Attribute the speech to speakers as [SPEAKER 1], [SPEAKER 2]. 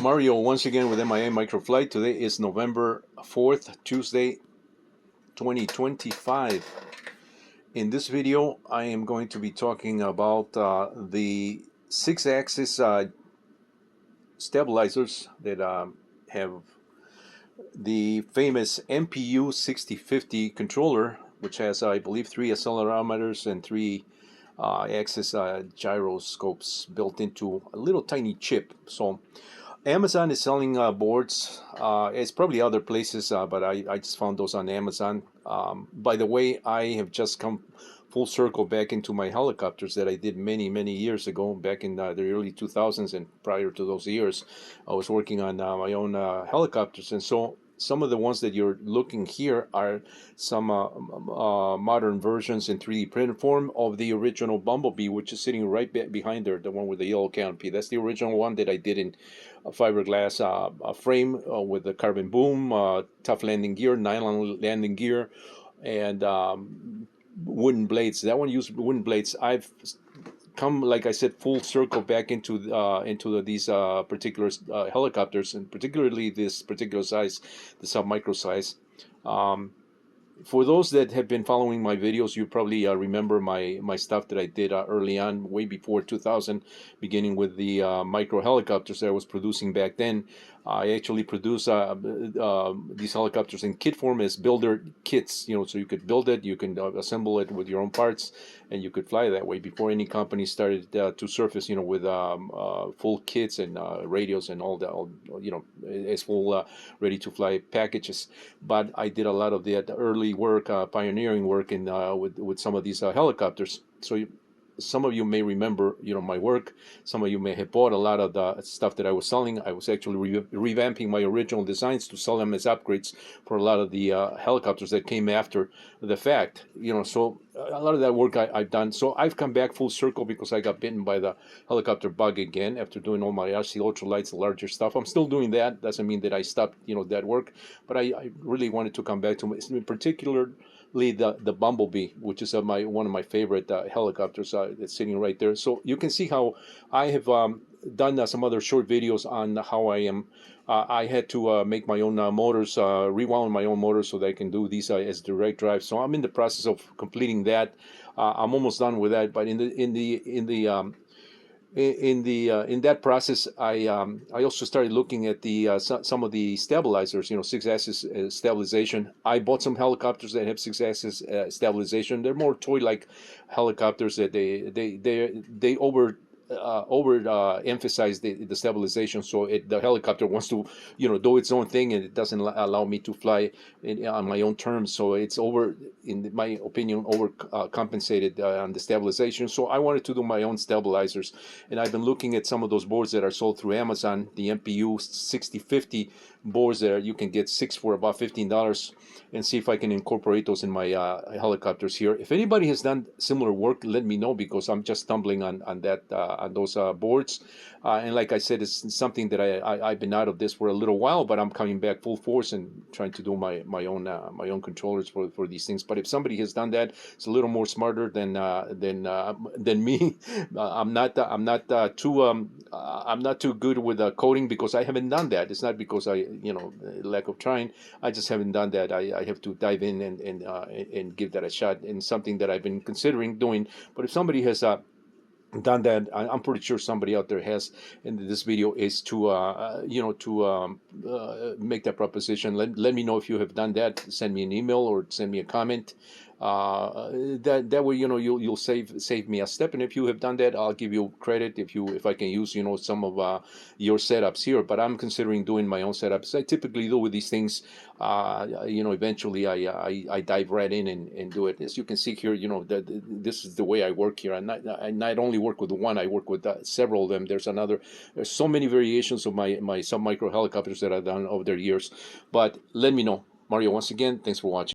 [SPEAKER 1] Mario once again with MIA Microflight. Today is November 4th, Tuesday, 2025. In this video, I am going to be talking about the 6-axis stabilizers that have the famous MPU6050 controller, which has, I believe, 3 accelerometers and 3 axis gyroscopes built into a little tiny chip. So Amazon is selling boards. It's probably other places, but I just found those on Amazon. By the way, I have just come full circle back into my helicopters that I did many years ago, back in the early 2000s, and prior to those years, I was working on my own helicopters. And so some of the ones that you're looking here are some modern versions in 3D printed form of the original Bumblebee, which is sitting right behind there, the one with the yellow canopy. That's the original one that I did in a fiberglass frame with the carbon boom, tough landing gear, nylon landing gear, and wooden blades. That one used wooden blades. I've come, like I said, full circle back into these particular helicopters, and particularly this particular size, the sub-micro size. For those that have been following my videos, you probably remember my stuff that I did early on, way before 2000, beginning with the micro helicopters that I was producing back then. I actually produced these helicopters in kit form as builder kits, so you could build it, you can assemble it with your own parts, and you could fly that way before any company started to surface, with full kits and radios and all that, as full ready-to-fly packages. But I did a lot of that early work, pioneering work in with some of these helicopters. So some of you may remember, my work. Some of you may have bought a lot of the stuff that I was selling. I was actually revamping my original designs to sell them as upgrades for a lot of the helicopters that came after the fact. So a lot of that work I've done. So I've come back full circle because I got bitten by the helicopter bug again after doing all my RC ultralights, the larger stuff. I'm still doing that. Doesn't mean that I stopped, that work. But I really wanted to come back to, in particular, the Bumblebee, which is one of my favorite helicopters that's sitting right there. So you can see how I have done some other short videos on how I am. I had to make my own motors, rewound my own motors so that I can do these as direct drive. So I'm in the process of completing that. I'm almost done with that. But in that process, I also started looking at some of the stabilizers, 6-axis stabilization. I bought some helicopters that have 6-axis stabilization. They're more toy-like helicopters that they emphasize the stabilization, so the helicopter wants to do its own thing, and it doesn't allow me to fly on my own terms. So it's in my opinion, compensated on the stabilization. So I wanted to do my own stabilizers, and I've been looking at some of those boards that are sold through Amazon, the MPU6050 boards that you can get 6 for about $15, and see if I can incorporate those in my helicopters here. If anybody has done similar work, let me know, because I'm just stumbling on those boards. And like I said, it's something that I've been out of this for a little while, but I'm coming back full force and trying to do my own controllers for these things. But if somebody has done that, it's a little more smarter than me. I'm not too good with coding, because I haven't done that. It's not because lack of trying. I just haven't done that. I have to dive in and give that a shot, and something that I've been considering doing. But if somebody has done that, I'm pretty sure somebody out there has, and this video is to make that proposition. Let me know if you have done that. Send me an email or send me a comment. That way, you'll save me a step. And if you have done that, I'll give you credit if I can use some of your setups here. But I'm considering doing my own setups. I typically do with these things. Eventually I dive right in and do it. As you can see here, this is the way I work here. I not only work with one, I work with several of them. There's so many variations of my sub-micro helicopters that I've done over the years. But let me know. Mario, once again, thanks for watching.